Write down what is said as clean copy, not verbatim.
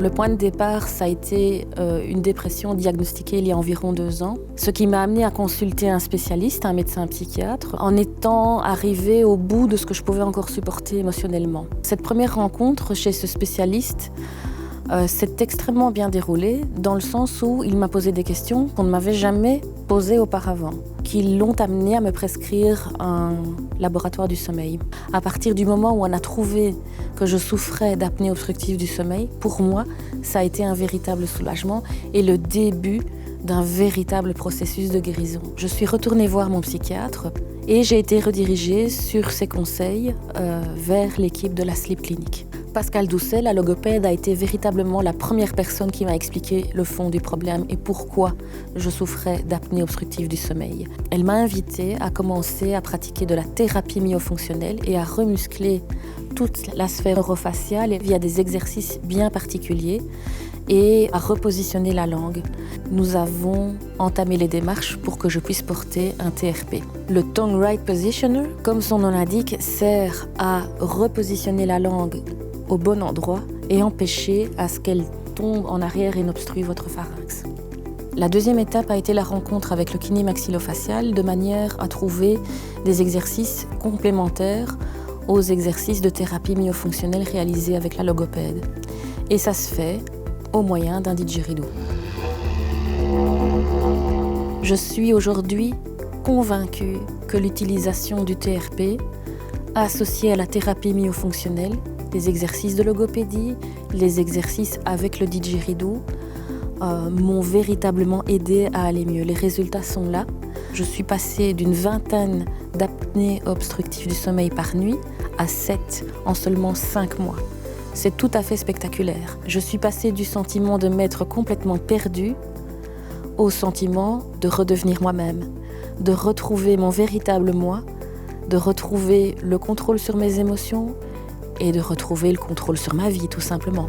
Le point de départ, ça a été une dépression diagnostiquée il y a environ 2 ans, ce qui m'a amenée à consulter un spécialiste, un médecin psychiatre, en étant arrivée au bout de ce que je pouvais encore supporter émotionnellement. Cette première rencontre chez ce spécialiste s'est extrêmement bien déroulée, dans le sens où il m'a posé des questions qu'on ne m'avait jamais posées auparavant, qui l'ont amené à me prescrire un laboratoire du sommeil. À partir du moment où on a trouvé que je souffrais d'apnée obstructive du sommeil, pour moi, ça a été un véritable soulagement et le début d'un véritable processus de guérison. Je suis retournée voir mon psychiatre et j'ai été redirigée sur ses conseils vers l'équipe de la Sleep Clinic. Pascale Doucet, la logopède, a été véritablement la première personne qui m'a expliqué le fond du problème et pourquoi je souffrais d'apnée obstructive du sommeil. Elle m'a invitée à commencer à pratiquer de la thérapie myofonctionnelle et à remuscler toute la sphère orofaciale via des exercices bien particuliers et à repositionner la langue. Nous avons entamé les démarches pour que je puisse porter un TRP. Le Tongue Right Positioner, comme son nom l'indique, sert à repositionner la langue au bon endroit et empêcher à ce qu'elle tombe en arrière et n'obstrue votre pharynx. La deuxième étape a été la rencontre avec le kiné maxillofacial de manière à trouver des exercices complémentaires aux exercices de thérapie myofonctionnelle réalisés avec la logopède. Et ça se fait au moyen d'un didgeridoo. Je suis aujourd'hui convaincue que l'utilisation du TRP associée à la thérapie myofonctionnelle, les exercices de logopédie, les exercices avec le didgeridoo m'ont véritablement aidé à aller mieux. Les résultats sont là. Je suis passée d'une 20aine d'apnées obstructives du sommeil par nuit à 7 en seulement 5 mois. C'est tout à fait spectaculaire. Je suis passée du sentiment de m'être complètement perdue au sentiment de redevenir moi-même, de retrouver mon véritable moi, de retrouver le contrôle sur mes émotions et de retrouver le contrôle sur ma vie, tout simplement.